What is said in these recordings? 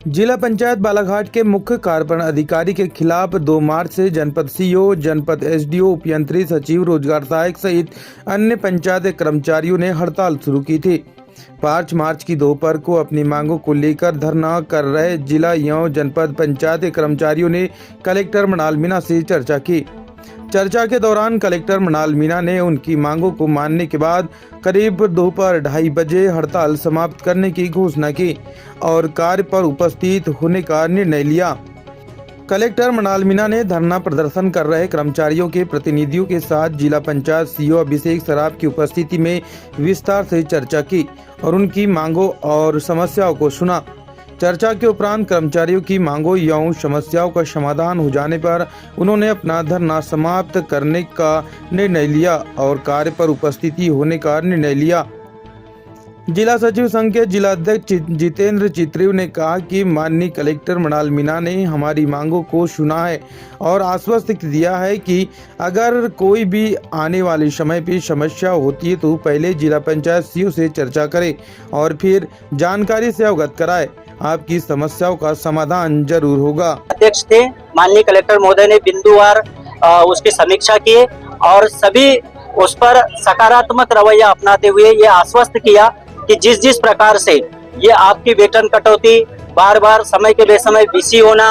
जिला पंचायत बालाघाट के मुख्य कार्यपालन अधिकारी के खिलाफ 2 मार्च से जनपद सीईओ, जनपद एसडीओ, उपयंत्री सचिव, रोजगार सहायक सहित अन्य पंचायत कर्मचारियों ने हड़ताल शुरू की थी। 5 मार्च की दोपहर को अपनी मांगों को लेकर धरना कर रहे जिला एवं जनपद पंचायत कर्मचारियों ने कलेक्टर मृणाल मीणा से चर्चा की। चर्चा के दौरान कलेक्टर मृणाल मीणा ने उनकी मांगों को मानने के बाद करीब दोपहर 2:30 बजे हड़ताल समाप्त करने की घोषणा की और कार्य पर उपस्थित होने का निर्णय लिया। कलेक्टर मृणाल मीणा ने धरना प्रदर्शन कर रहे कर्मचारियों के प्रतिनिधियों के साथ जिला पंचायत सीईओ अभिषेक सराफ की उपस्थिति में विस्तार से चर्चा की और उनकी मांगों और समस्याओं को सुना। चर्चा के उपरांत कर्मचारियों की मांगों एवं समस्याओं का समाधान हो जाने पर उन्होंने अपना धरना समाप्त करने का निर्णय लिया और कार्य पर उपस्थिति होने का निर्णय लिया। जिला सचिव संघ के जिला अध्यक्ष जितेंद्र चित्रेव ने कहा कि माननीय कलेक्टर मृणाल मीणा ने हमारी मांगों को सुना है और आश्वस्त दिया है कि अगर कोई भी आने वाले समय पे समस्या होती है तो पहले जिला पंचायत सीईओ से चर्चा करे और फिर जानकारी से अवगत कराए। आपकी समस्याओं का समाधान जरूर होगा। अध्यक्ष थे माननीय कलेक्टर महोदय ने बिंदुवार उसकी समीक्षा की और सभी उस पर सकारात्मक रवैया अपनाते हुए ये आश्वस्त किया कि जिस प्रकार से ये आपकी वेतन कटौती, बार बार समय के बेसमय बीसी होना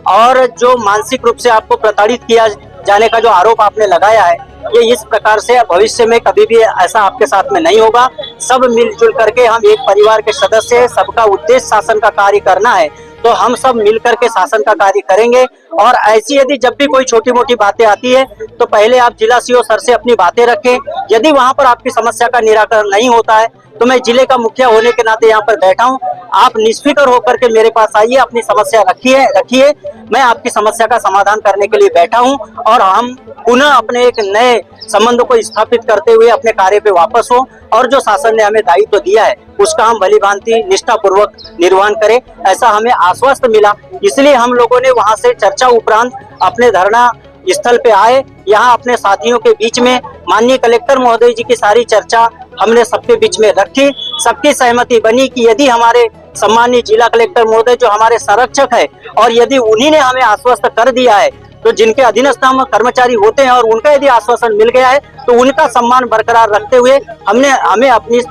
और जो मानसिक रूप से आपको प्रताड़ित किया जाने का जो आरोप आपने लगाया है, ये इस प्रकार से भविष्य में कभी भी ऐसा आपके साथ में नहीं होगा। सब मिलजुल करके हम एक परिवार के सदस्य हैं, सबका उद्देश्य शासन का कार्य करना है, तो हम सब मिलकर के शासन का कार्य करेंगे। और ऐसी यदि जब भी कोई छोटी मोटी बातें आती है तो पहले आप जिला सीईओ सर से अपनी बातें रखें। यदि वहां पर आपकी समस्या का निराकरण नहीं होता है तो मैं जिले का मुखिया होने के नाते यहाँ पर बैठा हूँ, आप निष्फिक्र होकर के मेरे पास आइए, अपनी समस्या रखिए, मैं आपकी समस्या का समाधान करने के लिए बैठा हूँ और हम पुनः अपने एक नए संबंधों को स्थापित करते हुए अपने कार्य पे वापस हो और जो शासन ने हमें दायित्व दिया है उसका हम भलीभांति निष्ठापूर्वक निर्वहन करें, ऐसा हमें आश्वस्त मिला। इसलिए हम लोगों ने वहां से चर्चा उपरांत अपने धरना स्थल पे आए। यहाँ अपने साथियों के बीच में माननीय कलेक्टर महोदय जी की सारी चर्चा हमने सबके बीच में रखी। सबकी सहमति बनी कि यदि हमारे सम्मानीय जिला कलेक्टर महोदय जो हमारे संरक्षक है और यदि उन्हीं ने हमें आश्वस्त कर दिया है तो जिनके अधीनस्थ हम कर्मचारी होते हैं और उनका यदि आश्वासन मिल गया है तो उनका सम्मान बरकरार रखते हुए हमें अपनी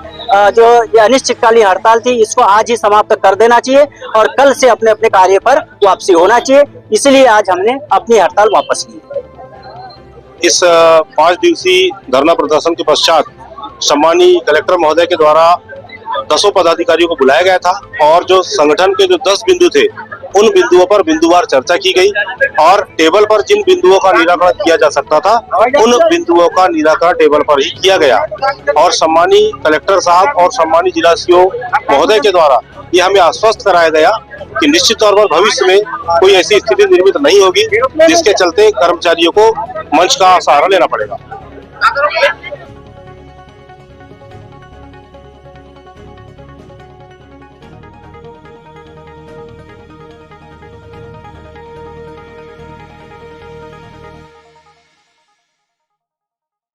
जो ये अनिश्चितकालीन हड़ताल थी इसको आज ही समाप्त कर देना चाहिए और कल से अपने अपने कार्य पर वापसी होना चाहिए। इसलिए आज हमने अपनी हड़ताल वापस ली। इस 5 दिवसीय धरना प्रदर्शन के पश्चात सम्मानीय कलेक्टर महोदय के द्वारा 10 पदाधिकारियों को बुलाया गया था और जो संगठन के जो 10 बिंदु थे उन बिंदुओं पर बिंदुवार चर्चा की गई और टेबल पर जिन बिंदुओं का निराकरण किया जा सकता था उन बिंदुओं का निराकरण टेबल पर ही किया गया और सम्मानीय कलेक्टर साहब और सम्मानीय जिला सीईओ महोदय के द्वारा ये हमें आश्वस्त कराया गया कि निश्चित तौर पर भविष्य में कोई ऐसी स्थिति निर्मित नहीं होगी जिसके चलते कर्मचारियों को मंच का सहारा लेना पड़ेगा।